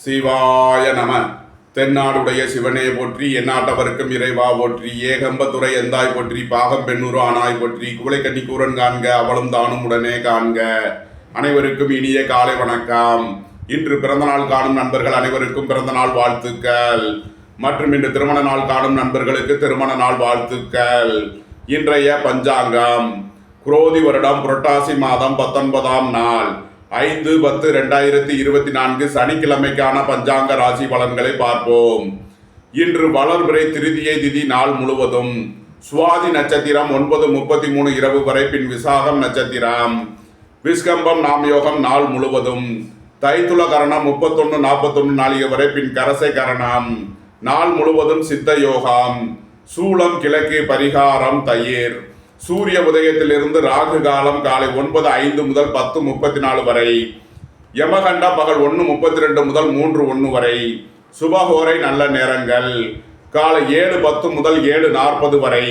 சிவாய நம. தென்னாடுடைய சிவனே போற்றி, எந்நாட்டவர்க்கும் இறைவா போற்றி, ஏகம்பத்துறை எந்தாய் போற்றி, பாகம் பெண்ணூறு ஆனாய் போற்றி, குவளை கண்ணி கூரன் காண்க அவளும் தானும் உடனே காண்க. அனைவருக்கும் இனிய காலை வணக்கம். இன்று பிறந்தநாள் காணும் நண்பர்கள் அனைவருக்கும் பிறந்தநாள் வாழ்த்துக்கள். மற்றும் இன்று திருமண நாள் காணும் நண்பர்களுக்கு திருமண நாள் வாழ்த்துக்கள். இன்றைய பஞ்சாங்கம் குரோதி வருடம் புரட்டாசி மாதம் 19ஆம் நாள் 5/10/2024 சனிக்கிழமைக்கான பஞ்சாங்க ராசி பலன்களை பார்ப்போம். இன்று வளர்பிறை திருதியை திதி நாள் முழுவதும், சுவாதி நட்சத்திரம் 9:33 இரவு வரை, பின் விசாகம் நட்சத்திரம், விஸ்கம்பம் நாமயோகம் நாள் முழுவதும், தைத்துல கரணம் 31:41 நாளிகை வரை, பின் கரசை கரணம் நாள் முழுவதும், சித்த யோகம், சூளம் கிழக்கு, பரிகாரம் தயிர். சூரிய உதயத்திலிருந்து ராகு காலம் காலை 9:05 முதல் 10:34 வரை, யமகண்டம் பகல் 1:32 முதல் 3:01 வரை, சுபஹோரை நல்ல நேரங்கள் காலை 7:10 முதல் 7:40 வரை,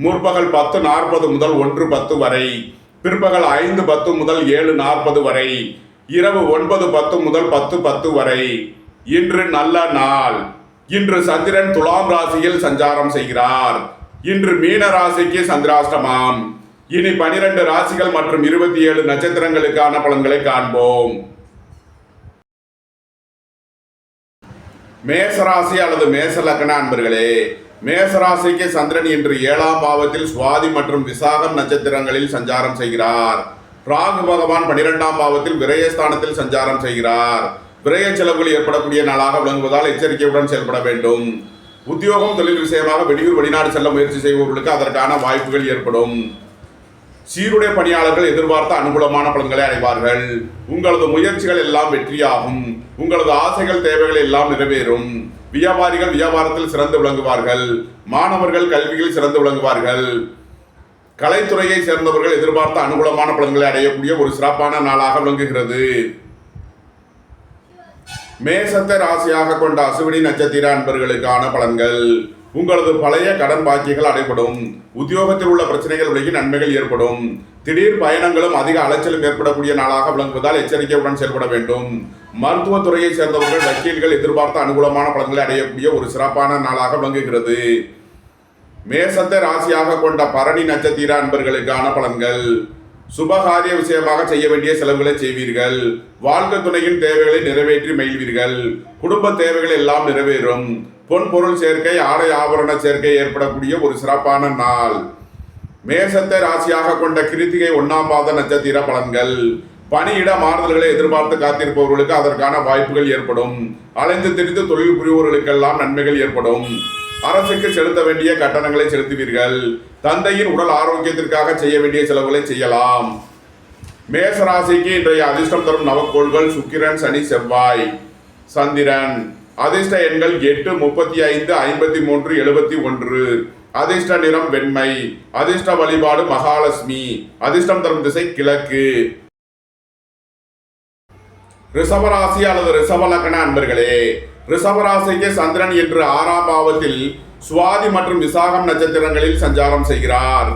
முற்பகல் 10:40 முதல் 1:10 வரை, பிற்பகல் 5:10 முதல் 7:40 வரை, இரவு 9:10 முதல் 10:10 வரை. இன்று நல்ல நாள். இன்று சந்திரன் துலாம் ராசியில் சஞ்சாரம் செய்கிறார். இன்று மீன ராசிக்கு சந்திராஷ்டமம். இனி 12 ராசிகள் மற்றும் 27 நட்சத்திரங்களுக்கான பலன்களை காண்போம். மேசராசி அல்லது மேச லக்ன அன்பர்களே, மேசராசிக்கு சந்திரன் இன்று 7ஆம் பாவத்தில் சுவாதி மற்றும் விசாகம் நட்சத்திரங்களில் சஞ்சாரம் செய்கிறார். ராகு பகவான் 12ஆம் பாவத்தில் விரயஸ்தானத்தில் சஞ்சாரம் செய்கிறார். விரய செலவுகள் ஏற்படக்கூடிய நாளாக விளங்குவதால் எச்சரிக்கையுடன் செயல்பட வேண்டும். உத்தியோகம் தொழில் விஷயமாக வெளியூர் வெளிநாடு செல்ல முயற்சி செய்பவர்களுக்கு அதற்கான வாய்ப்புகள் ஏற்படும். சீருடை பணியாளர்கள் எதிர்பார்த்த அனுகூலமான பலன்களை அடைவார்கள். உங்களது முயற்சிகள் எல்லாம் வெற்றியாகும். உங்களது ஆசைகள் தேவைகள் எல்லாம் நிறைவேறும். வியாபாரிகள் வியாபாரத்தில் சிறந்து விளங்குவார்கள். மாணவர்கள் கல்வியில் சிறந்து விளங்குவார்கள். கலைத்துறையை சேர்ந்தவர்கள் எதிர்பார்த்த அனுகூலமான பலன்களை அடையக்கூடிய ஒரு சிறப்பான நாளாக விளங்குகிறது. மேசத்தை ராசியாக கொண்ட அசுவினி நட்சத்திர அன்பர்களுக்கான பலன்கள். உங்களது பழைய கடன் பாக்கிகள் அடைபடும். உத்தியோகத்தில் உள்ள பிரச்சனைகள் விலகி நன்மைகள் ஏற்படும். திடீர் பயணங்களும் அதிக அலைச்சலும் ஏற்படக்கூடிய நாளாக விளங்குவதால் எச்சரிக்கையுடன் செயல்பட வேண்டும். மருத்துவத்துறையை சேர்ந்தவர்கள் வக்கீல்கள் எதிர்பார்த்த அனுகூலமான பலன்களை அடையக்கூடிய ஒரு சிறப்பான நாளாக விளங்குகிறது. மேசத்தை ராசியாக கொண்ட பரணி நட்சத்திர அன்பர்களுக்கான பலன்கள். சுபகாரிய விஷயமாக செய்ய வேண்டிய செலவுகளை செய்வீர்கள். வாழ்க்கை துணையின் தேவைகளை நிறைவேற்றி மகிழ்வீர்கள். குடும்ப தேவைகள் எல்லாம் நிறைவேறும். பொன் பொருள் சேர்க்கை, ஆடை ஆபரண சேர்க்கை ஏற்படக்கூடிய ஒரு சிறப்பான நாள். மேசத்தை ராசியாக கொண்ட கிருத்திகை 1ஆம் பாத நட்சத்திர பலன்கள். பணியிட மாறுதல்களை எதிர்பார்த்து காத்திருப்பவர்களுக்கு அதற்கான வாய்ப்புகள் ஏற்படும். அலைந்து திரிந்து தொழில் புரிவோர்களுக்கெல்லாம் நன்மைகள் ஏற்படும். அரசுக்கு செலுத்த வேண்டிய கட்டணங்களை செலுத்துவீர்கள். தந்தையின் உடல் ஆரோக்கியத்திற்காக செய்ய வேண்டிய செலவுகளை செய்யலாம். மேசராசிக்கு இன்றைய அதிர்ஷ்டம் தரும் நவக்கோள்கள் சுக்கிரன், சனி, செவ்வாய், சந்திரன். அதிர்ஷ்ட எண்கள் 8, 35, 53, 71. அதிர்ஷ்ட நிறம் வெண்மை. அதிர்ஷ்ட வழிபாடு மகாலட்சுமி. அதிர்ஷ்டம் தரும் திசை கிழக்கு. ரிஷபராசி அல்லது ரிஷப லக்ன அன்பர்களே, ரிஷபராசிக்கு சந்திரன் இன்று 6ஆம் பாவத்தில் சுவாதி மற்றும் விசாகம் நட்சத்திரங்களில் சஞ்சாரம் செய்கிறார்.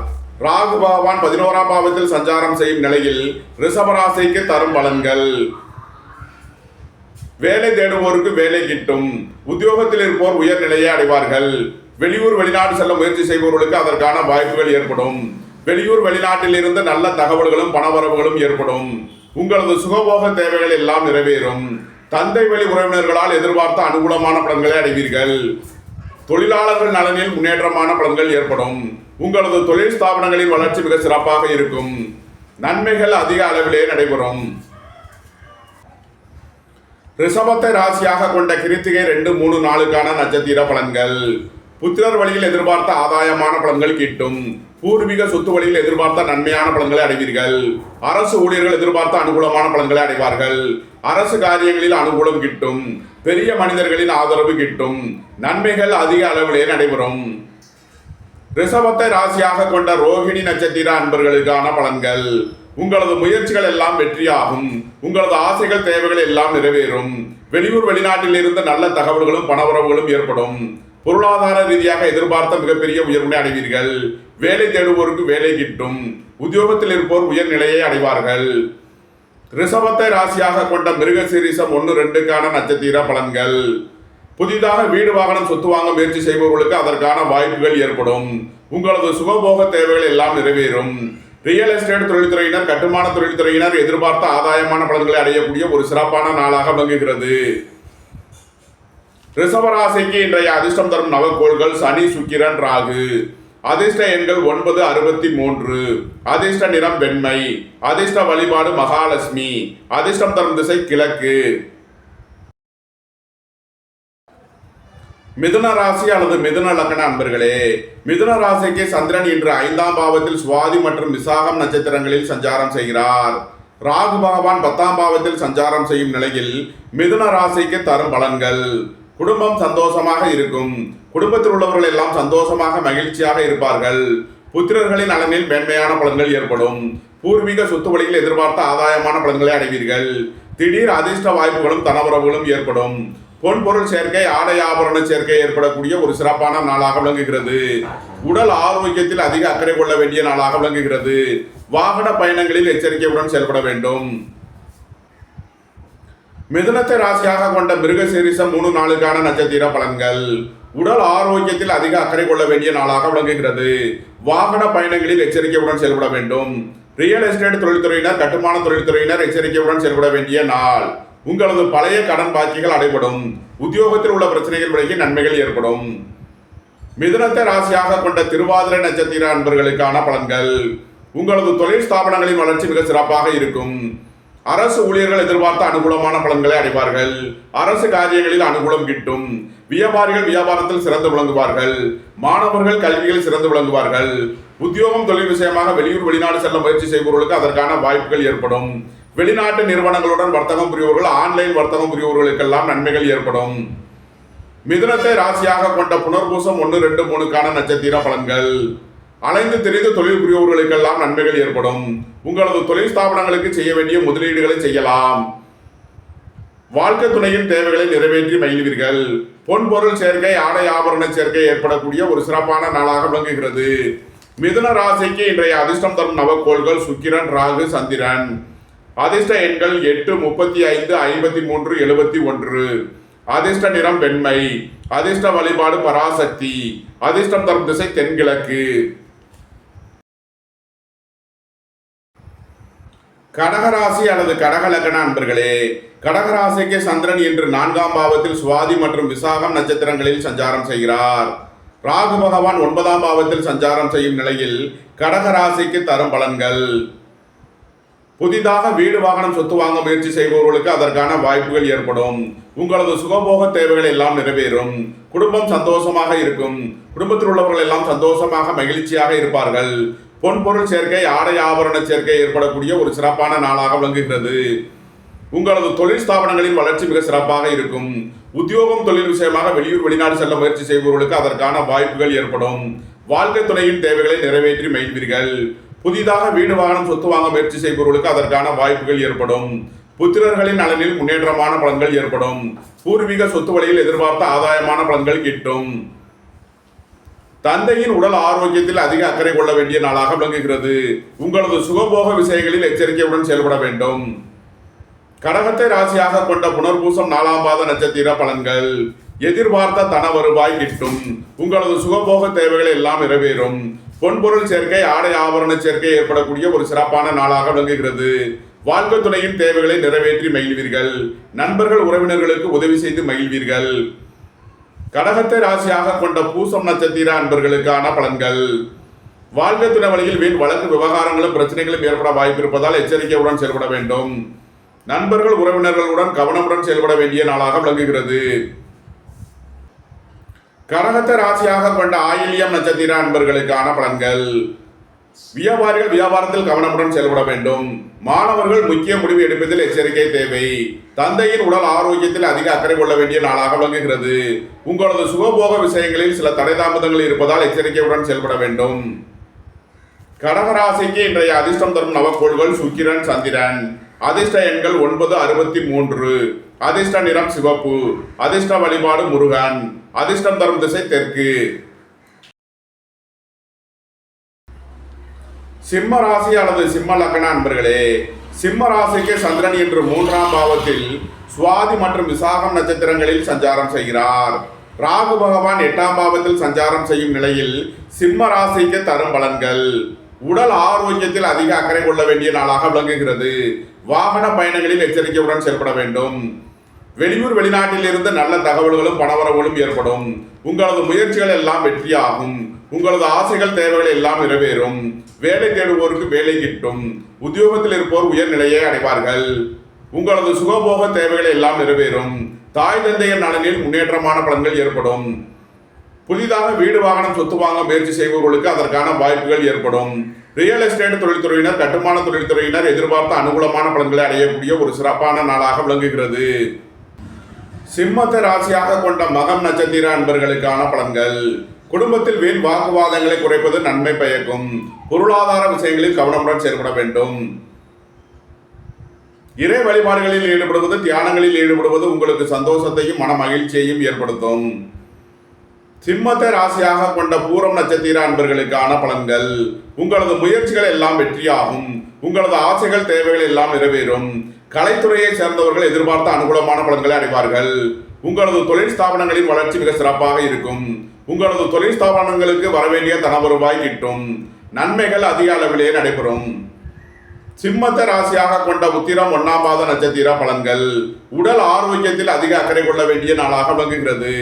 ராகு பகவான் 11ஆம் பாவத்தில் சஞ்சாரம் செய்யும் நிலையில் ரிஷபராசிக்கு தரும் பலன்கள். வேலை தேடுவோருக்கு வேலை கிட்டும். உத்தியோகத்தில் இருப்போர் உயர்நிலையை அடைவார்கள். வெளியூர் வெளிநாடு செல்ல முயற்சி செய்பவர்களுக்கு அதற்கான வாய்ப்புகள் ஏற்படும். வெளியூர் வெளிநாட்டில் இருந்து நல்ல தகவல்களும் பணவரவுகளும் ஏற்படும். உங்களது சுகபோக தேவைகள் எல்லாம் நிறைவேறும். தந்தை வழி உறவினர்களால் எதிர்பார்த்த அனுகூலமான பலன்களை அடைவீர்கள். தொழிலாளர்கள் நலனில் முன்னேற்றமான பலன்கள் ஏற்படும். உங்களது தொழில் ஸ்தாபனங்களின் வளர்ச்சி மிக சிறப்பாக இருக்கும். நன்மைகள் அதிக அளவிலே நடைபெறும். ரிஷபத்தை ராசியாக கொண்ட கிருத்திகை 2, 3 நாளுக்கான நட்சத்திர பலன்கள். புத்திரர் வழியில் எதிர்பார்த்த ஆதாயமான பலன்கள் கிட்டும். பூர்வீக சொத்து வழியில் எதிர்பார்த்த நன்மையான பலன்களை அடைவீர்கள். அரசு ஊழியர்கள் எதிர்பார்த்த அனுகூலமான பலன்களை அடைவார்கள். அரசு காரியங்களில் அனுகூலம் கிட்டும். பெரிய மனிதர்களின் ஆதரவு கிட்டும். நன்மைகள் அதிக அளவிலே நடைபெறும். ரிஷபத்தை ராசியாக கொண்ட ரோகிணி நட்சத்திர அன்பர்களுக்கான பலன்கள். உங்களது முயற்சிகள் எல்லாம் வெற்றியாகும். உங்களது ஆசைகள் தேவைகள் எல்லாம் நிறைவேறும். வெளியூர் வெளிநாட்டில் இருந்து நல்ல தகவல்களும் பணவரவுகளும் ஏற்படும். பொருளாதார ரீதியாக எதிர்பார்த்த மிகப்பெரிய உயர்வினை அடைவீர்கள். வேலை தேடுவோருக்கு வேலை கிட்டும். உத்தியோகத்தில் இருப்போர் உயர்நிலையை அடைவார்கள். ரிஷபத்தை ராசியாக கொண்ட மிருகசீரிசம் 1-2க்கான நட்சத்திர பலன்கள். புதிதாக வீடு வாகனம் சொத்து வாங்க முயற்சி செய்பவர்களுக்கு அதற்கான வாய்ப்புகள் ஏற்படும். உங்களது சுகபோக தேவைகள் எல்லாம் நிறைவேறும். ரியல் எஸ்டேட் தொழில்துறையினர், கட்டுமான தொழில்துறையினர் எதிர்பார்த்த ஆதாயமான பலன்களை அடையக்கூடிய ஒரு சிறப்பான நாளாக விளங்குகிறது. ரிஷபராசிக்கு இன்றைய அதிர்ஷ்டம் தரும் நவக்கோள்கள் சனி, சுக்கிரன், ராகு. அதிர்ஷ்ட எண்கள் 963. அதிர்ஷ்ட நிறம் வெண்மை. அதிர்ஷ்ட வழிபாடு மகாலட்சுமி. அதிர்ஷ்டம் தரும் திசை கிழக்கு. மிதுன ராசி அல்லது மிதுன லக்ன அன்பர்களே, மிதுன ராசிக்கு சந்திரன் இன்று 5ஆம் பாவத்தில் சுவாதி மற்றும் விசாகம் நட்சத்திரங்களில் சஞ்சாரம் செய்கிறார். ராகு பகவான் 10ஆம் பாவத்தில் சஞ்சாரம் செய்யும் நிலையில் மிதுன ராசிக்கு தரும் பலன்கள். குடும்பம் சந்தோஷமாக இருக்கும். குடும்பத்தில் உள்ளவர்கள் எல்லாம் சந்தோஷமாக மகிழ்ச்சியாக இருப்பார்கள். புத்திரர்களின் நலனில் மேன்மையான பலன்கள் ஏற்படும். பூர்வீக சொத்து வழியில் எதிர்பார்த்த ஆதாயமான பலன்களை அடைவீர்கள். திடீர் அதிர்ஷ்ட வாய்ப்புகளும் தனவரவுகளும் ஏற்படும். பொன்பொருள் சேர்க்கை, ஆடை ஆபரண சேர்க்கை ஏற்படக்கூடிய ஒரு சிறப்பான நாளாக விளங்குகிறது. உடல் ஆரோக்கியத்தில் அதிக அக்கறை கொள்ள வேண்டிய நாளாக விளங்குகிறது. வாகன பயணங்களில் எச்சரிக்கையுடன் செயல்பட வேண்டும். மிதுனத்தை ராசியாக கொண்ட மிருகசீரிசம் 3-4க்கான நட்சத்திர பலன்கள். உடல் ஆரோக்கியத்தில் அதிக அக்கறை கொள்ள வேண்டிய நாளாக விளங்குகிறது. வாகன பயணங்களில் எச்சரிக்கையுடன் செயல்பட வேண்டும். ரியல் எஸ்டேட் தொழில்துறையினர், கட்டுமான தொழில்துறையினர் எச்சரிக்கையுடன் செயல்பட வேண்டிய நாள். உங்களது பழைய கடன் பாக்கிகள் அடைபடும். உத்தியோகத்தில் உள்ள பிரச்சனைகள் விலகி நன்மைகள் ஏற்படும். மிதுனத்தை ராசியாக கொண்ட திருவாதிரை நட்சத்திர அன்பர்களுக்கான பலன்கள். உங்களது தொழில் ஸ்தாபனங்களின் வளர்ச்சி மிக சிறப்பாக இருக்கும். அரசு ஊழியர்கள் எதிர்பார்த்த அனுகூலமான பலன்களை அடைவார்கள். அரசு காரியங்களில் அனுகூலம் கிட்டும். வியாபாரிகள் வியாபாரத்தில் சிறந்து விளங்குவார்கள். மாணவர்கள் கல்வியில் சிறந்து விளங்குவார்கள். உத்தியோகம் தொழில் விஷயமாக வெளியூர் வெளிநாடு செல்ல முயற்சி செய்பவர்களுக்கு அதற்கான வாய்ப்புகள் ஏற்படும். வெளிநாட்டு நிறுவனங்களுடன் வர்த்தகம் புரிபவர்கள், ஆன்லைன் வர்த்தகம் புரிபவர்களுக்கெல்லாம் நன்மைகள் ஏற்படும். மிதுனத்தை ராசியாக கொண்ட புனர்பூசம் 1-2-3க்கான நட்சத்திர பலன்கள். அலைந்து தெரிந்து தொழில் புரிபவர்களுக்கெல்லாம் நன்மைகள் ஏற்படும். உங்களது தொழில் ஸ்தாபனங்களுக்கு செய்ய வேண்டிய முதலீடுகளை செய்யலாம். வாழ்க்கை துணையின் தேவைகளை நிறைவேற்றி மகிழ்வீர்கள். பொன் பொருள் சேர்க்கை, ஆடை ஆபரண சேர்க்கை ஏற்படக்கூடிய ஒரு சிறப்பான நாளாக விளங்குகிறது. மிதுன ராசிக்கு இன்றைய அதிர்ஷ்டம் தரும் நவக்கோள்கள் சுக்கிரன், ராகு, சந்திரன். அதிர்ஷ்ட எண்கள் 8, 35, 53, 71. அதிர்ஷ்ட நிறம் வெண்மை. அதிர்ஷ்ட வழிபாடு பராசக்தி. அதிர்ஷ்டம் தரும் திசை தென்கிழக்கு. கடகராசி அல்லது கடகலக்கண அன்பர்களே, கடகராசிக்கு சந்திரன் இன்று 4ஆம் பாவத்தில் சுவாதி மற்றும் விசாகம் நட்சத்திரங்களில் சஞ்சாரம் செய்கிறார். ராகு பகவான் 9ஆம் பாவத்தில் சஞ்சாரம் செய்யும் நிலையில் கடகராசிக்கு தரும் பலன்கள். புதிதாக வீடு வாகனம் சொத்து வாங்க முயற்சி செய்பவர்களுக்கு அதற்கான வாய்ப்புகள் ஏற்படும். உங்களது சுகபோக தேவைகள் எல்லாம் நிறைவேறும். குடும்பம் சந்தோஷமாக இருக்கும். குடும்பத்தில் உள்ளவர்கள் எல்லாம் சந்தோஷமாக மகிழ்ச்சியாக இருப்பார்கள். பொன்பொருள் சேர்க்கை, ஆடை ஆபரண சேர்க்கை ஏற்படக்கூடிய ஒரு சிறப்பான நாளாக விளங்குகிறது. உங்களது தொழில் ஸ்தாபனங்களின் வளர்ச்சி மிக சிறப்பாக இருக்கும். உத்தியோகம் தொழில் விஷயமாக வெளியூர் வெளிநாடு செல்ல முயற்சி செய்பவர்களுக்கு அதற்கான வாய்ப்புகள் ஏற்படும். வாழ்க்கை துணையின் தேவைகளை நிறைவேற்றி மகிழ்வீர்கள். புதிதாக வீடு வாகனம் சொத்து வாங்க முயற்சி செய்பவர்களுக்கு அதற்கான வாய்ப்புகள் ஏற்படும். புத்திரர்களின் நலனில் முன்னேற்றமான பலன்கள் ஏற்படும். பூர்வீக சொத்து வழியில் எதிர்பார்த்த ஆதாயமான பலன்கள் கிட்டும். தந்தையின் உடல் ஆரோக்கியத்தில் அதிக அக்கறை கொள்ள வேண்டிய நாளாக விளங்குகிறது. உங்களது சுகபோக விஷயங்களில் எச்சரிக்கையுடன் செயல்பட வேண்டும். கடகத்தை ராசியாக கொண்ட புனர்பூசம் 4ஆம் பாத நட்சத்திர பலன்கள். எதிர்பார்த்த தன வருவாய் கிட்டும். உங்களது சுகபோக தேவைகள் எல்லாம் நிறைவேறும். பொன்பொருள் சேர்க்கை, ஆடை ஆபரண சேர்க்கை ஏற்படக்கூடிய ஒரு சிறப்பான நாளாக விளங்குகிறது. வாழ்க்கை துணையின் தேவைகளை நிறைவேற்றி மகிழ்வீர்கள். நண்பர்கள் உறவினர்களுக்கு உதவி செய்து மகிழ்வீர்கள். கடகத்தை ராசியாக கொண்ட பூசம் நட்சத்திர அன்பர்களுக்கான பலன்கள். வாழ்க்கை துணை வழியில் வீண் வழக்கு விவகாரங்களும் பிரச்சனைகளும் ஏற்பட வாய்ப்பு இருப்பதால் எச்சரிக்கையுடன் செயல்பட வேண்டும். நண்பர்கள் உறவினர்களுடன் கவனமுடன் செயல்பட வேண்டிய நாளாக விளங்குகிறது. கடகத்தை ராசியாக கொண்ட ஆயில்யம் நட்சத்திர அன்பர்களுக்கான பலன்கள். வியாபாரிகள் வியாபாரத்தில் கவனமுடன் செயல்பட வேண்டும். மாணவர்கள் முக்கிய முடிவு எடுப்பதில் எச்சரிக்கை தேவை. தந்தையின் உடல் ஆரோக்கியத்தில் அதிக அக்கறை கொள்ள வேண்டிய நாளாக விளங்குகிறது. உங்களது சுகபோக விஷயங்களில் சில தடை தாமதங்கள் இருப்பதால் எச்சரிக்கையுடன் செயல்பட வேண்டும். கடகராசிக்கு இன்றைய அதிர்ஷ்டம் தரும் நவக்கோள்கள் சுக்கிரன், சந்திரன். அதிர்ஷ்ட எண்கள் 9, 63. அதிர்ஷ்ட நிறம் சிவப்பு. அதிர்ஷ்ட வழிபாடு முருகன். அதிர்ஷ்டம் தரும் திசை தெற்கு. சிம்ம ராசி அல்லது சிம்ம லக்ன அன்பர்களே, சிம்ம ராசிக்கு சந்திரன் இன்று 3ஆம் பாவத்தில் சுவாதி மற்றும் விசாகம் நட்சத்திரங்களில் சஞ்சாரம் செய்கிறார். ராகு பகவான் 8ஆம் பாவத்தில் சஞ்சாரம் செய்யும் நிலையில் சிம்ம ராசிக்கு தரும் பலன்கள். உடல் ஆரோக்கியத்தில் அதிக அக்கறை கொள்ள வேண்டிய நாளாக விளங்குகிறது. வாகன பயணங்களில் எச்சரிக்கையுடன் செயல்பட வேண்டும். வெளியூர் வெளிநாட்டில் இருந்து நல்ல தகவல்களும் பணவரவுகளும் ஏற்படும். உங்களது முயற்சிகள் எல்லாம் வெற்றியாகும். உங்களது ஆசைகள் தேவைகள் எல்லாம் நிறைவேறும். வேலை தேடுவோருக்கு வேலை கிட்டும். உத்தியோகத்தில் இருப்போர் உயர்நிலையை அடைவார்கள். உங்களது சுகபோக தேவைகள் எல்லாம் நிறைவேறும். தாய் தந்தையர் நலனில் முன்னேற்றமான பலன்கள் ஏற்படும். புதிதாக வீடு வாகனம் சொத்து வாங்க முயற்சி செய்பவர்களுக்கு அதற்கான வாய்ப்புகள் ஏற்படும். ரியல் எஸ்டேட் தொழில்துறையினர், கட்டுமான தொழில்துறையினர் எதிர்பார்த்த அனுகூலமான பலன்களை அடையக்கூடிய ஒரு சிறப்பான நாளாக விளங்குகிறது. சிம்மத்தை ராசியாக கொண்ட மகம் நட்சத்திர அன்பர்களுக்கான பலன்கள். குடும்பத்தில் வீண் வாக்குவாதங்களை குறைப்பது நன்மை பயக்கும். பொருளாதார விஷயங்களில் கவனமுடன் செயல்பட வேண்டும். இறை வழிபாடுகளில் ஈடுபடுவது, தியானங்களில் ஈடுபடுவது உங்களுக்கு சந்தோஷத்தையும் மன மகிழ்ச்சியையும் ஏற்படுத்தும். சிம்மத்தை ராசியாக கொண்ட பூரம் நட்சத்திர அன்பர்களுக்கான பலன்கள். உங்களது முயற்சிகள் எல்லாம் வெற்றியாகும். உங்களது ஆசைகள் தேவைகள் எல்லாம் நிறைவேறும். கலைத்துறையை சேர்ந்தவர்கள் எதிர்பார்த்த அனுகூலமான பலன்களை அடைவார்கள். உங்களது தொழில் ஸ்தாபனங்களின் வளர்ச்சி மிக சிறப்பாக இருக்கும். உங்களது தொழில் ஸ்தாபனங்களுக்கு வரவேண்டிய தன வருவாய் கிட்டும். நன்மைகள் அதிக அளவிலே நடைபெறும். சிம்மத்தை ராசியாக கொண்ட உத்திரம் 1ஆம் பாத நட்சத்திர பலன்கள். உடல் ஆரோக்கியத்தில் அதிக அக்கறை கொள்ள வேண்டிய நாளாக விளங்குகிறது.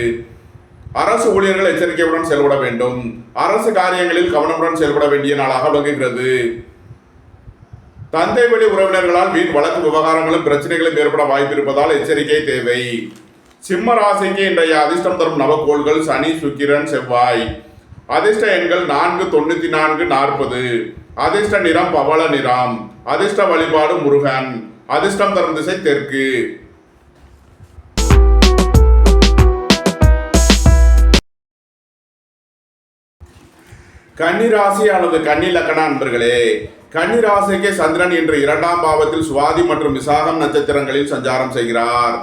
அரசு ஊழியர்கள் எச்சரிக்கையுடன் செயல்பட வேண்டும். அரசு காரியங்களில் கவனமுடன் செயல்பட வேண்டிய நாளாக விளங்குகிறது. தந்தை வழி உறவினர்களால் வீண் வழக்கு விவகாரங்களும் பிரச்சனைகளும் ஏற்பட வாய்ப்பு இருப்பதால் எச்சரிக்கை தேவை. சிம்ம ராசிக்கு இன்றைய அதிர்ஷ்டம் தரும் நவக்கோள்கள் சனி, சுக்கிரன், செவ்வாய். அதிர்ஷ்ட எண்கள் 4, 94, 40. அதிர்ஷ்ட நிறம் பவள நிறம். அதிர்ஷ்ட வழிபாடு முருகன். அதிர்ஷ்டம் தரும் திசை தெற்கு. கன்னி ராசி அல்லது கன்னி லக்ன அன்பர்களே, கன்னி ராசிக்கு சந்திரன் இன்று 2ஆம் பாவத்தில் சுவாதி மற்றும் விசாகம் நட்சத்திரங்களில் சஞ்சாரம் செய்கிறார்.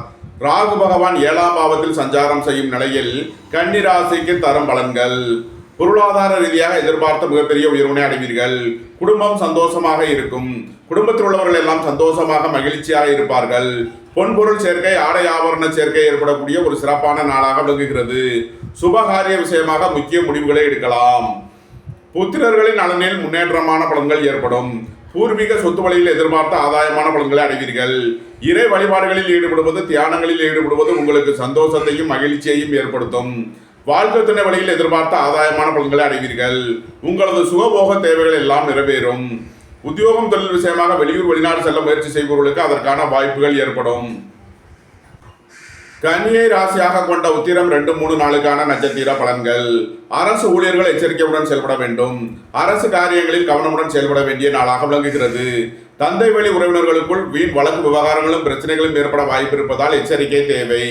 ராகு பகவான் 7ஆம் பாவத்தில் சஞ்சாரம் செய்யும் நிலையில் கன்னி ராசிக்கு தரும் பலன்கள். பொருளாதார ரீதியாக எதிர்பார்த்த மிகப்பெரிய உயர்வினை அடைவீர்கள். குடும்பம் சந்தோஷமாக இருக்கும். குடும்பத்தில் உள்ளவர்கள் எல்லாம் சந்தோஷமாக மகிழ்ச்சியாக இருப்பார்கள். பொன்பொருள் சேர்க்கை, ஆடை ஆபரண சேர்க்கை ஏற்படக்கூடிய ஒரு சிறப்பான நாளாக விளங்குகிறது. சுபகாரிய விஷயமாக முக்கிய முடிவுகளை எடுக்கலாம். புத்திரர்களின் நலனில் முன்னேற்றமான பலன்கள் ஏற்படும். பூர்வீக சொத்து வழியில் எதிர்பார்த்த ஆதாயமான பலன்களை அடைவீர்கள். இறை வழிபாடுகளில் ஈடுபடுவது, தியானங்களில் ஈடுபடுவது உங்களுக்கு சந்தோஷத்தையும் மகிழ்ச்சியையும் ஏற்படுத்தும். வாழ்க்கை துணை வழியில் எதிர்பார்த்த ஆதாயமான பலன்களை அடைவீர்கள். உங்களது சுகபோக தேவைகள் எல்லாம் நிறைவேறும். உத்தியோகம் தொழில் விஷயமாக வெளியூர் வெளிநாடு செல்ல முயற்சி செய்பவர்களுக்கு அதற்கான வாய்ப்புகள் ஏற்படும். கன்னியை ராசியாக கொண்ட உத்திரம் 2, 3 நாளுக்கான நட்சத்திர பலன்கள். அரசு ஊழியர்கள் எச்சரிக்கையுடன் செயல்பட வேண்டும். அரசு காரியங்களில் கவனமுடன் செயல்பட வேண்டிய நாளாக விளங்குகிறது. தந்தை வழி உறவினர்களுக்குள் வீண் வழக்கு விவகாரங்களும் பிரச்சனைகளும் ஏற்பட வாய்ப்பு இருப்பதால் எச்சரிக்கை தேவை.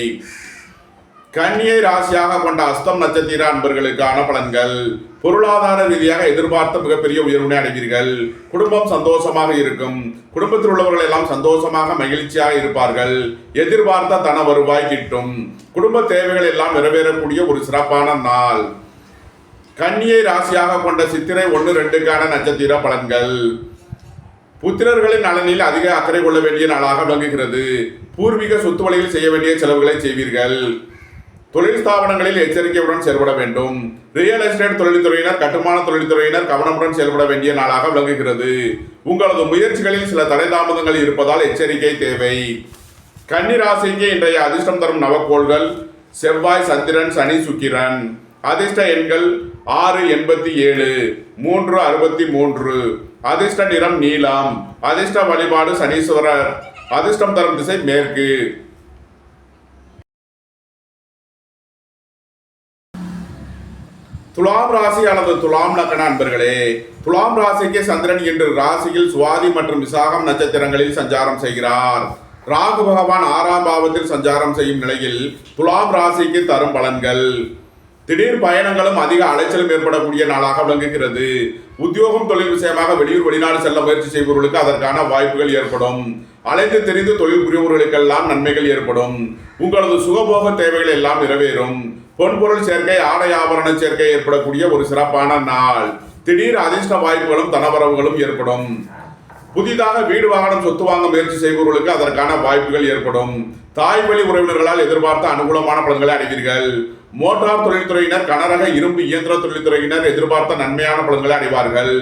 கன்னியை ராசியாக கொண்ட அஸ்தம் நட்சத்திர அன்பர்களுக்கான பலன்கள். பொருளாதார ரீதியாக எதிர்பார்த்த மிகப்பெரிய உயர்வினை அடைவீர்கள். குடும்பம் சந்தோஷமாக இருக்கும். குடும்பத்தில் உள்ளவர்கள் எல்லாம் சந்தோஷமாக மகிழ்ச்சியாக இருப்பார்கள். எதிர்பார்த்த தன வருவாய் கிட்டும். குடும்ப தேவைகள் எல்லாம் நிறைவேறக்கூடிய ஒரு சிறப்பான நாள். கன்னியை ராசியாக கொண்ட சித்திரை 1, 2க்கான நட்சத்திர பலன்கள். புத்திரர்களின் நலனில் அதிக அக்கறை கொள்ள வேண்டிய நாளாக விளங்குகிறது. பூர்வீக சொத்து வழியில் செய்ய வேண்டிய செலவுகளை செய்வீர்கள். தொழில் ஸ்தாபனங்களில் எச்சரிக்கையுடன் செயல்பட வேண்டும். ரியல் எஸ்டேட் தொழில்துறையினர், கட்டுமான தொழில்துறையினர் கவனமுடன் செயல்பட வேண்டிய நாளாக விளங்குகிறது. உங்களது முயற்சிகளில் சில தடை தாமதங்கள் இருப்பதால் எச்சரிக்கை தேவை. கன்னி ராசிக்கு இன்றைய அதிர்ஷ்டம் தரும் நவக்கோள்கள் செவ்வாய், சந்திரன், சனி, சுக்கிரன். அதிர்ஷ்ட எண்கள் 6, 87, 3, 63. அதிர்ஷ்ட நிறம் நீலம். அதிர்ஷ்ட வழிபாடு சனீஸ்வரர். அதிர்ஷ்டம் தரும் திசை மேற்கு. துலாம் ராசி அல்லது துலாம் லக்ன அன்பர்களே, துலாம் ராசிக்கு சந்திரன் இன்று ராசியில் சுவாதி மற்றும் விசாகம் நட்சத்திரங்களில் சஞ்சாரம் செய்கிறார். ராகு பகவான் 6ஆம் பாவத்தில் சஞ்சாரம் செய்யும் நிலையில் துலாம் ராசிக்கு தரும் பலன்கள். திடீர் பயணங்களும் அதிக அலைச்சலும் ஏற்படக்கூடிய நாளாக விளங்குகிறது. உத்தியோகம் தொழில் விஷயமாக வெளியூர் வெளிநாடு செல்ல முயற்சி செய்பவர்களுக்கு அதற்கான வாய்ப்புகள் ஏற்படும். அலைந்து தெரிந்து தொழில் புரிபவர்களுக்கெல்லாம் நன்மைகள் ஏற்படும். உங்களது சுகபோக தேவைகள் எல்லாம் நிறைவேறும். பொன்பொருள் சேர்க்கை, ஆடை ஆபரண சேர்க்கை ஏற்படக்கூடிய ஒரு சிறப்பான நாள். திடீர் அதிர்ஷ்ட வாய்ப்புகளும் தனவரவுகளும் ஏற்படும். புதிதாக வீடு வாகனம் சொத்து வாங்க முயற்சி செய்பவர்களுக்கு அதற்கான வாய்ப்புகள் ஏற்படும். தாய் வழி உறவினர்களால் எதிர்பார்த்த அனுகூலமான பலன்களை அடைவீர்கள். மோட்டார் தொழில்துறையினர், கனரக இரும்பு இயந்திர தொழில்துறையினர் எதிர்பார்த்த நன்மையான பலன்களை அடைவார்கள்.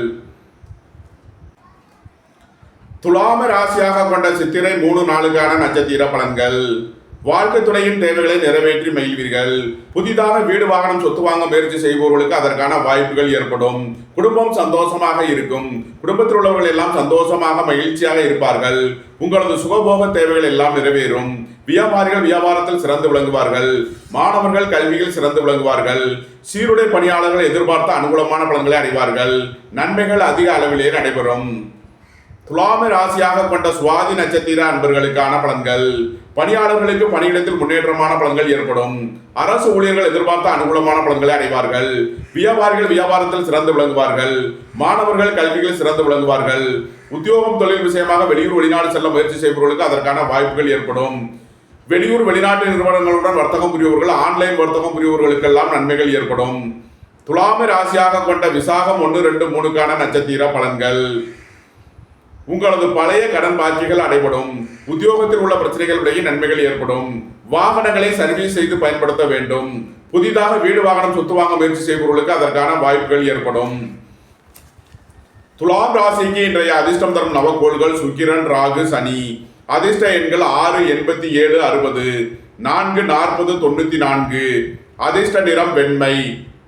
துலாம ராசியாக கொண்ட சித்திரை 3 நாளுக்கான நட்சத்திர பலன்கள். வாழ்க்கை துணையின் தேவைகளை நிறைவேற்றி மகிழ்வீர்கள். புதிதாக வீடு வாகனம் சொத்து வாங்க முயற்சி செய்பவர்களுக்கு அதற்கான வாய்ப்புகள் ஏற்படும். குடும்பம் சந்தோஷமாக இருக்கும். குடும்பத்தில் உள்ளவர்கள் எல்லாம் சந்தோஷமாக மகிழ்ச்சியாக இருப்பார்கள். உங்களது சுகபோக தேவைகள் எல்லாம் நிறைவேறும். வியாபாரிகள் வியாபாரத்தில் சிறந்து விளங்குவார்கள். மாணவர்கள் கல்வியில் சிறந்து விளங்குவார்கள். சீருடை பணியாளர்கள் எதிர்பார்த்த அனுகூலமான பலன்களை அடைவார்கள். நன்மைகள் அதிக அளவிலே நடைபெறும். துலாம ராசியாக கொண்ட சுவாதி நட்சத்திர அன்பர்களுக்கான பலன்கள். பணியாளர்களுக்கு பணியிடத்தில் முன்னேற்றமான பலன்கள் ஏற்படும். அரசு ஊழியர்கள் எதிர்பார்த்த அனுகூலமான பலன்களை அடைவார்கள். வியாபாரிகள் வியாபாரத்தில் சிறந்து விளங்குவார்கள். மாணவர்கள் கல்வியில் சிறந்து விளங்குவார்கள். உத்தியோகம் தொழில் விஷயமாக வெளியூர் வெளிநாடு செல்ல முயற்சி செய்பவர்களுக்கு அதற்கான வாய்ப்புகள் ஏற்படும். வெளியூர் வெளிநாட்டு நிறுவனங்களுடன் வர்த்தகம் புரிபவர்கள், ஆன்லைன் வர்த்தகம் புரிபவர்களுக்கெல்லாம் நன்மைகள் ஏற்படும். துலாம ராசியாக கொண்ட விசாகம் 1, 2, 3க்கான நட்சத்திர பலன்கள். உங்களது பழைய கடன் பாக்கிகள் அடைபடும். உத்தியோகத்தில் உள்ள பிரச்சனைகள் விடையே நன்மைகள் ஏற்படும். வாகனங்களை சர்வீஸ் செய்து பயன்படுத்த வேண்டும். புதிதாக வீடு வாகனம் சொத்து வாங்க முயற்சி செய்பவர்களுக்கு அதற்கான வாய்ப்புகள் ஏற்படும். துலாம் ராசிக்கு இன்றைய அதிர்ஷ்டம் தரும் நவக்கோள்கள் சுக்கிரன், ராகு, சனி. அதிர்ஷ்ட எண்கள் 6, 87, 60, 4, 40, 94. அதிர்ஷ்ட நிறம் வெண்மை.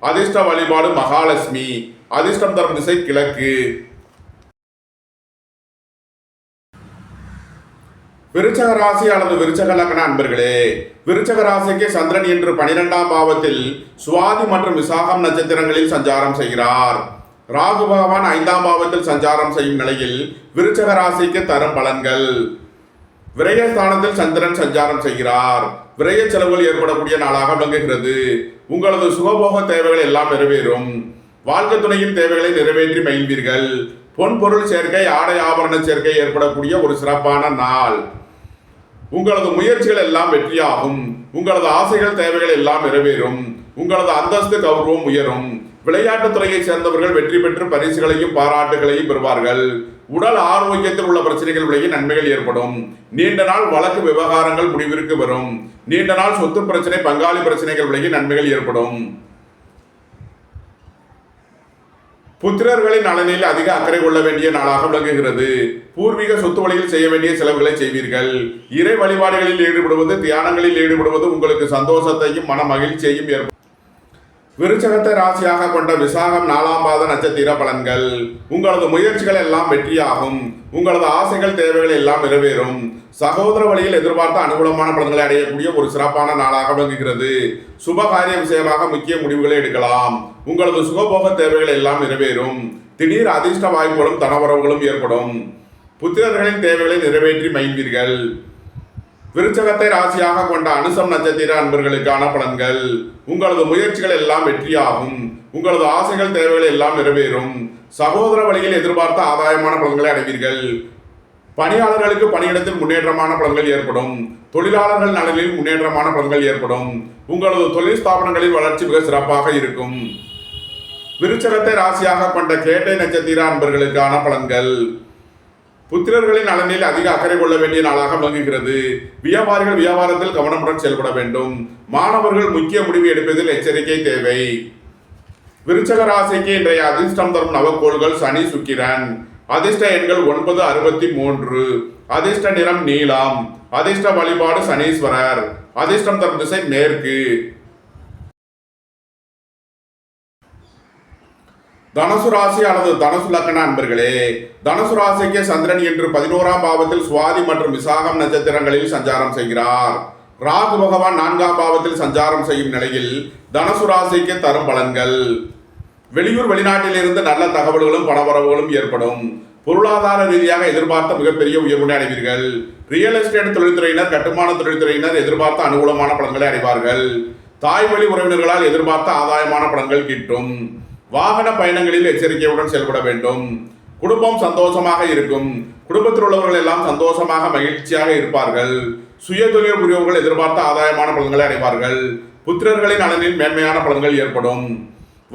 அதிர்ஷ்ட வழிபாடு மகாலட்சுமி. அதிர்ஷ்டம் தரும் திசை கிழக்கு. விருச்சக ராசி அல்லது விருச்சக லக்ன அன்பர்களே, விருச்சக ராசிக்கு சந்திரன் இன்று 12ஆம் பாவத்தில் சுவாதி மற்றும் விசாகம் நட்சத்திரங்களில் சஞ்சாரம் செய்கிறார். ராகு பகவான் 5ஆம் பாவத்தில் சஞ்சாரம் செய்யும் நிலையில் விருச்சக ராசிக்கு தரும் பலன்கள். விரயஸ்தானத்தில் சந்திரன் சஞ்சாரம் செய்கிறார். விரய செலவுகள் ஏற்படக்கூடிய நாளாக விளங்குகிறது. உங்களது சுகபோக தேவைகள் எல்லாம் நிறைவேறும். வாழ்க்கை துணையின் தேவைகளை நிறைவேற்றி மகிழ்வீர்கள். பொன் பொருள் சேர்க்கை, ஆடை ஆபரண சேர்க்கை ஏற்படக்கூடிய ஒரு சிறப்பான நாள். உங்களது முயற்சிகள் எல்லாம் வெற்றியாகும். உங்களது ஆசைகள் தேவைகள் எல்லாம் நிறைவேறும். உங்களது அந்தஸ்து கௌரவம் உயரும். விளையாட்டுத் துறையை சேர்ந்தவர்கள் வெற்றி பெற்று பரிசுகளையும் பாராட்டுகளையும் பெறுவார்கள். உடல் ஆரோக்கியத்தில் உள்ள பிரச்சனைகள் விலகி நன்மைகள் ஏற்படும். நீண்ட நாள் வழக்கு விவகாரங்கள் முடிவிற்கு வரும். நீண்ட நாள் சொத்து பிரச்சனை, பங்காளி பிரச்சனைகள் விலகி நன்மைகள் ஏற்படும். புத்திரர்களின் நலனில் அதிக அக்கறை கொள்ள வேண்டிய நாளாக விளங்குகிறது. பூர்வீக சொத்து வழியில் செய்ய வேண்டிய செலவுகளை செய்வீர்கள். இறை வழிபாடுகளில் ஈடுபடுவது, தியானங்களில் ஈடுபடுவது உங்களுக்கு சந்தோஷத்தையும் மன மகிழ்ச்சியையும் ஏற்படும். விருச்சகத்தை ராசியாக கொண்ட விசாகம் 4ஆம் பாத நட்சத்திர பலன்கள். உங்களது முயற்சிகள் எல்லாம் வெற்றியாகும். உங்களது ஆசைகள் தேவைகள் எல்லாம் நிறைவேறும். சகோதர வழியில் எதிர்பார்த்த அனுகூலமான பலன்களை அடையக்கூடிய ஒரு சிறப்பான நாளாக விளங்குகிறது. சுபகாரிய விஷயமாக முக்கிய முடிவுகளை எடுக்கலாம். உங்களது சுகபோக தேவைகள் எல்லாம் நிறைவேறும். திடீர் அதிர்ஷ்ட வாய்ப்புகளும் தனவரவுகளும் ஏற்படும். புத்திரர்களின் தேவைகளை நிறைவேற்றி மகிழ்வீர்கள். விருச்சகத்தை ராசியாக கொண்ட அனுசம் நட்சத்திர அன்பர்களுக்கான பலன்கள். உங்களது முயற்சிகள் எல்லாம் வெற்றியாகும். உங்களது ஆசைகள் தேவைகள் எல்லாம் நிறைவேறும். சகோதர வழியில் எதிர்பார்த்த ஆதாயமான பலன்களை அடைவீர்கள். பணியாளர்களுக்கு பணியிடத்தில் முன்னேற்றமான பலன்கள் ஏற்படும். தொழிலாளர்கள் நலனில் முன்னேற்றமான பலன்கள் ஏற்படும். உங்களது தொழில் ஸ்தாபனங்களில் வளர்ச்சி மிக சிறப்பாக இருக்கும். விருச்சகத்தை ராசியாக கொண்ட கேட்டை நட்சத்திர அன்பர்களுக்கான பலன்கள். புத்திரர்களின் நலனில் அதிக அக்கறை கொள்ள வேண்டிய நாளாக விளங்குகிறது. வியாபாரிகள் வியாபாரத்தில் கவனமுடன் செயல்பட வேண்டும். மாணவர்கள் முக்கிய முடிவு எடுப்பதில் எச்சரிக்கை தேவை. விருச்சக ராசிக்கு இன்றைய அதிர்ஷ்டம் தரும் நவக்கோள்கள் சனி, சுக்கிரன். அதிர்ஷ்ட எண்கள் 9, 63. அதிர்ஷ்ட நிறம் நீலம். அதிர்ஷ்ட வழிபாடு சனீஸ்வரர். அதிர்ஷ்டம் தரும் திசை மேற்கு. தனுசு ராசி அல்லது தனுசு லக்ன அன்பர்களே, தனுசு ராசிக்கு சந்திரன் இன்று 11ஆம் பாவத்தில் சுவாதி மற்றும் விசாகம் நட்சத்திரங்களில் சஞ்சாரம் செய்கிறார். ராகு பகவான் 4ஆம் பாவத்தில் சஞ்சாரம் செய்யும் நிலையில் தனுசு ராசிக்கு தரும் பலன்கள். வெளியூர் வெளிநாட்டிலிருந்து நல்ல தகவல்களும் பணவரவுகளும் ஏற்படும். பொருளாதார ரீதியாக எதிர்பார்த்த மிகப்பெரிய உயர்வினை அடைவீர்கள். ரியல் எஸ்டேட் தொழில்துறையினர், கட்டுமான தொழில்துறையினர் எதிர்பார்த்த அனுகூலமான பலன்களை அடைவார்கள். தாய் வழி உறவினர்களால் எதிர்பார்த்த ஆதாயமான பலன்கள் கிட்டும். வாகன பயணங்களில் எச்சரிக்கையுடன் செயல்பட வேண்டும். குடும்பம் சந்தோஷமாக இருக்கும். குடும்பத்தில் உள்ளவர்கள் எல்லாம் சந்தோஷமாக மகிழ்ச்சியாக இருப்பார்கள். சுய தொழில் புரியவர்கள் எதிர்பார்த்த ஆதாயமான பலன்களை அடைவார்கள். புத்திரர்களின் நலனில் மேன்மையான பலன்கள் ஏற்படும்.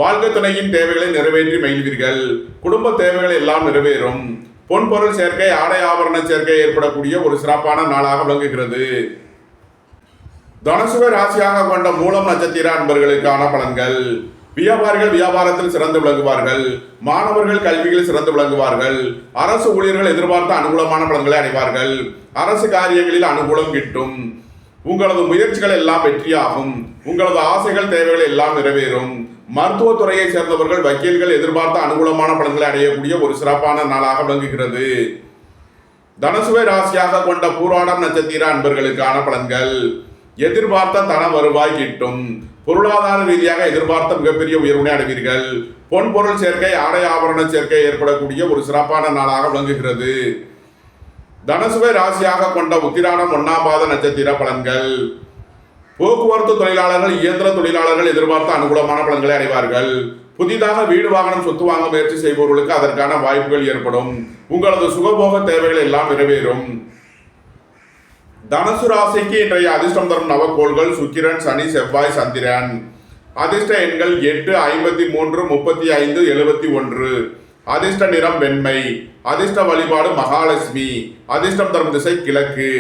வாழ்க்கை துணையின் தேவைகளை நிறைவேற்றி மகிழ்வீர்கள். குடும்ப தேவைகள் எல்லாம் நிறைவேறும். பொன்பொருள் சேர்க்கை, ஆடை ஆபரண சேர்க்கை ஏற்படக்கூடிய ஒரு சிறப்பான நாளாக விளங்குகிறது. தனுசுவை ராசியாக கொண்ட மூலம் நட்சத்திர அன்பர்களுக்கான பலன்கள். வியாபாரிகள் வியாபாரத்தில் சிறந்து விளங்குவார்கள். மாணவர்கள் கல்வியில் சிறந்து விளங்குவார்கள். அரசு ஊழியர்கள் எதிர்பார்த்த அனுகூலமான பலன்களை அடைவார்கள். அரசு காரியங்களில் அனுகூலம் கிட்டும். உங்களது முயற்சிகள் எல்லாம் வெற்றியாகும். உங்களது ஆசைகள் தேவைகள் எல்லாம் நிறைவேறும். மருத்துவத்துறையை சேர்ந்தவர்கள் வக்கீல்கள் எதிர்பார்த்த அனுகூலமான பலன்களை அடையக்கூடிய ஒரு சிறப்பான நாளாக விளங்குகிறது. தனுசுவை ராசியாக கொண்ட பூராடம் நட்சத்திர அன்பர்களுக்கான பலன்கள். எதிர்பார்த்த தன வருவாய் கிட்டும். பொருளாதார ரீதியாக எதிர்பார்த்த மிகப்பெரிய உயர்வினை அடைவீர்கள். பொன் பொருள் சேர்க்கை, ஆடை ஆபரண சேர்க்கை ஏற்படக்கூடிய ஒரு சிறப்பான நாளாக விளங்குகிறது. தனுசுவை ராசியாக கொண்ட உத்திராடம் 1ஆம் பாத நட்சத்திர பலன்கள். போக்குவரத்து தொழிலாளர்கள், இயந்திர தொழிலாளர்கள் எதிர்பார்த்த அனுகூலமான பலன்களை அடைவார்கள். புதிதாக வீடு வாகனம் சொத்து வாங்க முயற்சி செய்பவர்களுக்கு அதற்கான வாய்ப்புகள் ஏற்படும். உங்களது சுகபோக தேவைகள் எல்லாம் நிறைவேறும். தனுசு ராசிக்கு இன்றைய அதிர்ஷ்டம் தரும் நவக்கோள்கள் சுக்கிரன், சனி, செவ்வாய், சந்திரன். அதிர்ஷ்ட எண்கள் 8, 53, 35, 71. அதிர்ஷ்ட நிறம் வெண்மை. அதிர்ஷ்ட வழிபாடு மகாலட்சுமி. அதிர்ஷ்டம் தரும் திசை கிழக்கு.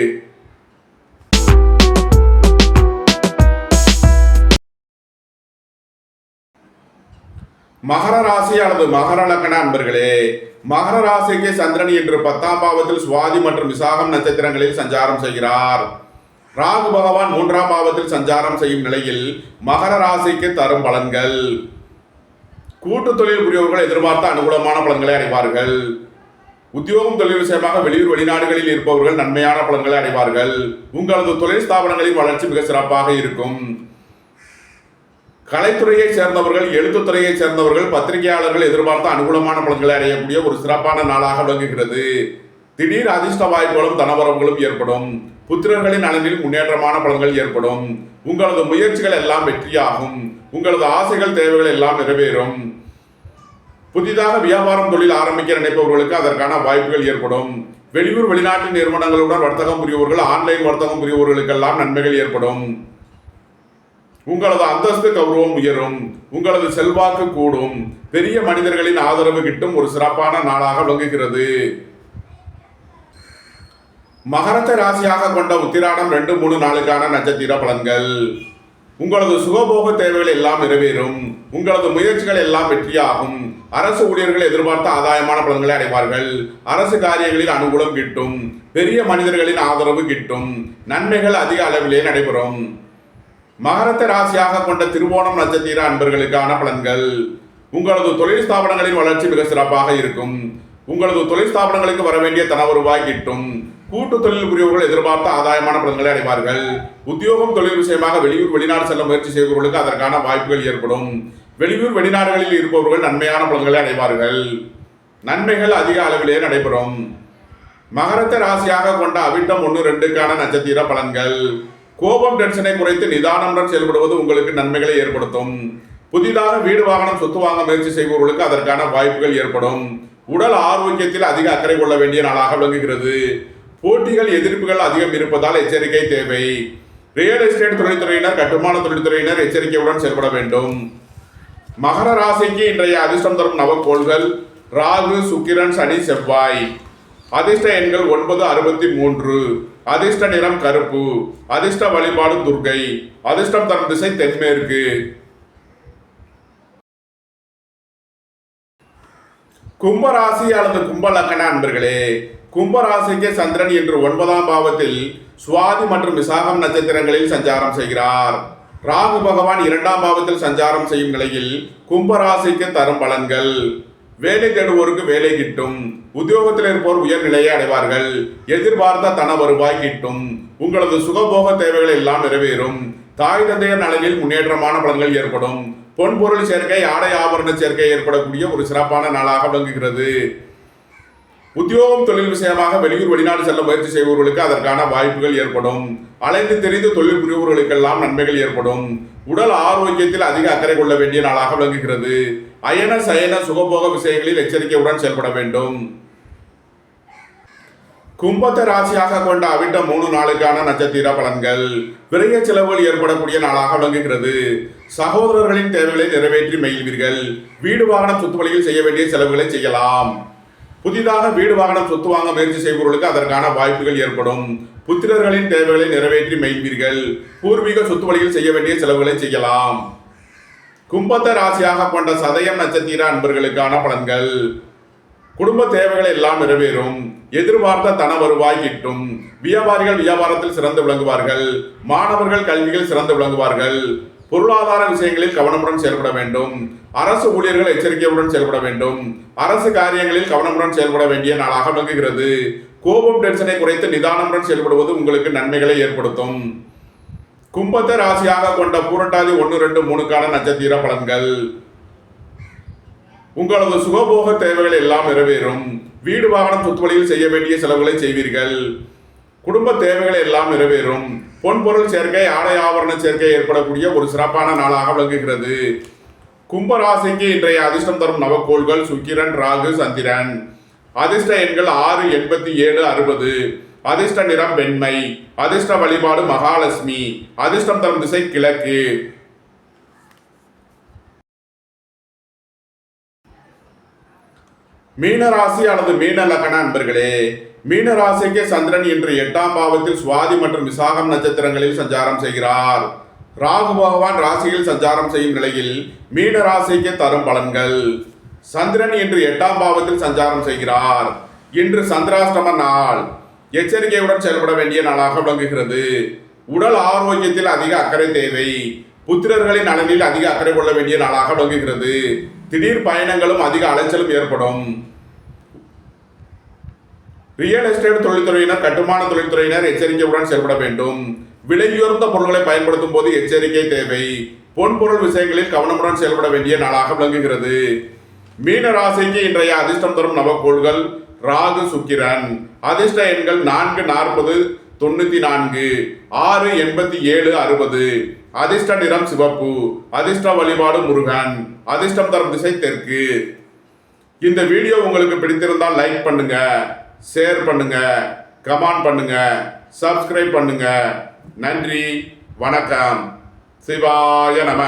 மகர ராசி அல்லது மகர லக்ன அன்பர்களே, மகர ராசிக்கு சந்திரன் இன்று 10ஆம் பாவத்தில் சுவாதி மற்றும் விசாகம் நட்சத்திரங்களில் சஞ்சாரம் செய்கிறார். ராகு பகவான் 3ஆம் பாவத்தில் சஞ்சாரம் செய்யும் நிலையில் மகர ராசிக்கு தரும் பலன்கள். கூட்டு தொழில் புரியவர்கள் எதிர்பார்த்த அனுகூலமான பலன்களை அடைவார்கள். உத்தியோகம் தொழில் விஷயமாக வெளியூர் வெளிநாடுகளில் இருப்பவர்கள் நன்மையான பலன்களை அடைவார்கள். உங்களது தொழில் ஸ்தாபனங்களின் வளர்ச்சி மிக சிறப்பாக இருக்கும். கலைத்துறையை சேர்ந்தவர்கள், எழுத்துத்துறையை சேர்ந்தவர்கள், பத்திரிகையாளர்கள் எதிர்பார்த்த அனுகூலமான பலன்களை அடையக்கூடிய ஒரு சிறப்பான நாளாக விளங்குகிறது. திடீர் அதிர்ஷ்ட வாய்ப்புகளும் தனவரவுகளும் ஏற்படும். புத்திரர்களின் நலனில் முன்னேற்றமான பலன்கள் ஏற்படும். உங்களது முயற்சிகள் எல்லாம் வெற்றியாகும். உங்களது ஆசைகள் தேவைகள் எல்லாம் நிறைவேறும். புதிதாக வியாபாரம் தொழில் ஆரம்பிக்க நினைப்பவர்களுக்கு அதற்கான வாய்ப்புகள் ஏற்படும். வெளியூர் வெளிநாட்டு நிறுவனங்களுடன் வர்த்தகம் புரிபவர்கள், ஆன்லைன் வர்த்தகம் புரிபவர்களுக்கெல்லாம் நன்மைகள் ஏற்படும். உங்களது அந்தஸ்து கௌரவம் உயரும். உங்களது செல்வாக்கு கூடும். பெரிய மனிதர்களின் ஆதரவு கிட்டும் ஒரு சிறப்பான நாளாக விளங்குகிறது. மகரத்தை ராசியாக கொண்ட உத்திராடம் 2, 3 நாளுக்கான நட்சத்திர பலன்கள். உங்களது சுகபோக தேவைகள் எல்லாம் நிறைவேறும். உங்களது முயற்சிகள் எல்லாம் வெற்றியாகும். அரசு ஊழியர்கள் எதிர்பார்த்த ஆதாயமான பலன்களை அடைவார்கள். அரசு காரியங்களில் அனுகூலம் கிட்டும். பெரிய மனிதர்களின் ஆதரவு கிட்டும். நன்மைகள் அதிக அளவிலே நடைபெறும். மகரத்தை ராசியாக கொண்ட திருவோணம் நட்சத்திர அன்பர்களுக்கான பலன்கள். உங்களது தொழில் ஸ்தாபனங்களின் வளர்ச்சி மிக சிறப்பாக இருக்கும். உங்களது தொழில் ஸ்தாபனங்களுக்கு வர வேண்டிய தன வருவாய் கிட்டும். கூட்டு தொழில் புரியவர்கள் எதிர்பார்த்த ஆதாயமான பலன்களை அடைவார்கள். உத்தியோகம் தொழில் விஷயமாக வெளியூர் வெளிநாடு செல்ல முயற்சி செய்பவர்களுக்கு அதற்கான வாய்ப்புகள் ஏற்படும். வெளியூர் வெளிநாடுகளில் இருப்பவர்கள் நன்மையான பலன்களை அடைவார்கள். நன்மைகள் அதிக அளவிலே நடைபெறும். மகரத்தை ராசியாக கொண்ட அவிட்டம் 1, 2க்கான நட்சத்திர பலன்கள். கோபம் டென்ஷனை குறைத்து நிதானமுடன் செயல்படுவது உங்களுக்கு நன்மைகளை ஏற்படுத்தும். புதிதாக வீடு வாகனம் சொத்து வாங்க முயற்சி செய்பவர்களுக்கு அதற்கான வாய்ப்புகள் ஏற்படும். உடல் ஆரோக்கியத்தில் அதிக அக்கறை கொள்ள வேண்டிய நாளாக விளங்குகிறது. போட்டிகள் எதிர்ப்புகள் அதிகம் இருப்பதால் எச்சரிக்கை தேவை. ரியல் எஸ்டேட் தொழில்துறையினர், கட்டுமான தொழில்துறையினர் எச்சரிக்கையுடன் செயல்பட வேண்டும். மகர ராசிக்கு இன்றைய அதிர்ஷ்டம் தரும் நவக்கோள்கள் ராகு, சுக்கிரன், சனி, செவ்வாய். அதிர்ஷ்ட எண்கள் 9, 63. அதிர்ஷ்ட நிறம் கருப்பு. அதிர்ஷ்ட வழிபாடு துர்கை. அதிர்ஷ்டம் தரும் திசை தென்மேற்கு. கும்பராசி அல்லது கும்பலக்கண அன்பர்களே, கும்பராசிக்கு சந்திரன் இன்று 9ஆம் பாவத்தில் சுவாதி மற்றும் விசாகம் நட்சத்திரங்களில் சஞ்சாரம் செய்கிறார். ராகு பகவான் 2ஆம் பாவத்தில் சஞ்சாரம் செய்யும் நிலையில் கும்பராசிக்கு தரும் பலன்கள். வேலை தேடுவோருக்கு வேலை கிட்டும். உத்தியோகத்தில் இருப்போர் உயர்நிலையை அடைவார்கள். எதிர்பார்த்த தன வருவாய் கிட்டும். உங்களது சுகபோக தேவைகள் எல்லாம் நிறைவேறும். தாய் தந்தையர் நலனில் முன்னேற்றமான பலன்கள் ஏற்படும். பொன் பொருள் சேர்க்கை, ஆடை ஆபரண சேர்க்கை ஏற்படக்கூடிய ஒரு சிறப்பான நாளாக விளங்குகிறது. உத்தியோகம் தொழில் விஷயமாக வெளியூர் வெளிநாடு செல்ல முயற்சி செய்பவர்களுக்கு அதற்கான வாய்ப்புகள் ஏற்படும். அலைந்து தெரிந்து தொழில் புரிபவர்களுக்கெல்லாம் நன்மைகள் ஏற்படும். உடல் ஆரோக்கியத்தில் அதிக அக்கறை கொள்ள வேண்டிய நாளாக விளங்குகிறது. அயன சயன சுகபோக விஷயங்களில் எச்சரிக்கையுடன் செயல்பட வேண்டும். கும்பத்தை ராசியாக கொண்ட அவிட்டம் 3 நாளுக்கான நட்சத்திர பலன்கள். விரைய செலவுகள் ஏற்படக்கூடிய நாளாக விளங்குகிறது. சகோதரர்களின் தேவைகளை நிறைவேற்றி மகிழ்வீர்கள். வீடு வாகனம் சொத்து வழியில் செய்ய வேண்டிய செலவுகளை செய்யலாம். புதிதாக வீடு வாகனம் சொத்து வாங்க முயற்சி செய்பவர்களுக்கு அதற்கான வாய்ப்புகள் ஏற்படும். புத்திரர்களின் தேவைகளை நிறைவேற்றி மெய்வீர்கள். பூர்வீக சொத்து வழியில் செய்ய வேண்டிய செலவுகளை செய்யலாம். கும்பத்தை ராசியாக கொண்ட சதயம் நட்சத்திர அன்பர்களுக்கான பலன்கள். குடும்ப தேவைகள் எல்லாம் நிறைவேறும். எதிர்பார்த்த தன வருவாய் கிட்டும். வியாபாரிகள் வியாபாரத்தில் சிறந்து விளங்குவார்கள். மாணவர்கள் கல்வியில் சிறந்து விளங்குவார்கள். பொருளாதார விஷயங்களில் கவனமுடன் செயல்பட வேண்டும். அரசு ஊழியர்கள் எச்சரிக்கையுடன் செயல்பட வேண்டும். அரசு காரியங்களில் கவனமுடன் செயல்பட வேண்டிய நாளாக விளங்குகிறது. கோபம் டென்ஷனை குறைத்து நிதானமுடன் செயல்படுவது உங்களுக்கு நன்மைகளை ஏற்படுத்தும். கும்பத்தை ராசியாக கொண்ட பூரட்டாதி 1, 2, 3க்கான நட்சத்திர பலன்கள். உங்களது சுகபோக தேவைகள் எல்லாம் நிறைவேறும். வீடு வாகனம் சொத்து வழியில் செய்ய வேண்டிய செலவுகளை செய்வீர்கள். குடும்ப தேவைகள் எல்லாம் நிறைவேறும். பொன்பொருள் சேர்க்கை, ஆடை ஆபரண சேர்க்கை ஏற்படக்கூடிய ஒரு சிறப்பான நாளாக விளங்குகிறது. கும்பராசிக்கு இன்றைய அதிர்ஷ்டம் தரும் நவக்கோள்கள் சுக்கிரன், ராகு, சந்திரன். அதிர்ஷ்ட எண்கள் 6, 87, 60. அதிர்ஷ்ட நிறம் வெண்மை. அதிர்ஷ்ட வழிபாடு மகாலட்சுமி. அதிர்ஷ்டம் தரும் திசை கிழக்கு. மீனராசி அல்லது மீன லக்ன அன்பர்களே, மீனராசிக்கு சந்திரன் இன்று 8ஆம் பாவத்தில் சுவாதி மற்றும் விசாகம் நட்சத்திரங்களில் சஞ்சாரம் செய்கிறார். ராகு பகவான் ராசியில் சஞ்சாரம் செய்யும் நிலையில் மீன ராசிக்கு தரும் பலன்கள். சந்திரன் இன்று 8ஆம் பாவத்தில் சஞ்சாரம் செய்கிறார். இன்று சந்திராஷ்டம நாள். எச்சரிக்கையுடன் செயல்பட வேண்டிய நாளாக விளங்குகிறது. உடல் ஆரோக்கியத்தில் அதிக அக்கறை தேவை. புத்திரர்களின் நலனில் அதிக அக்கறை கொள்ள வேண்டிய நாளாக விளங்குகிறது. திடீர் பயணங்களும் அதிக அலைச்சலும் ஏற்படும். ரியல் எஸ்டேட் தொழில்துறையினர், கட்டுமான தொழில்துறையினர் எச்சரிக்கையுடன் செயல்பட வேண்டும். விலையுயர்ந்த பொருட்களை பயன்படுத்தும் போது எச்சரிக்கை தேவை. பொன்பொருள் விஷயங்களில் கவனமுடன் செயல்பட வேண்டிய நாளாக விளங்குகிறது. மீன ராசிக்கு இன்றைய அதிர்ஷ்டம் தரும் நவக்கோள்கள் ராகு, சுக்கிரன். அதிர்ஷ்ட எண்கள் 4, 40, 94, 6, 87, 60. அதிர்ஷ்ட நிறம் சிவப்பு. அதிர்ஷ்ட வழிபாடு முருகன். அதிர்ஷ்டம் தரும் திசை தெற்கு. இந்த வீடியோ உங்களுக்கு பிடித்திருந்தால் லைக் பண்ணுங்க, ஷேர் பண்ணுங்க, கமெண்ட் பண்ணுங்க, சப்ஸ்கிரைப் பண்ணுங்க. நன்றி, வணக்கம். சிவாய நம.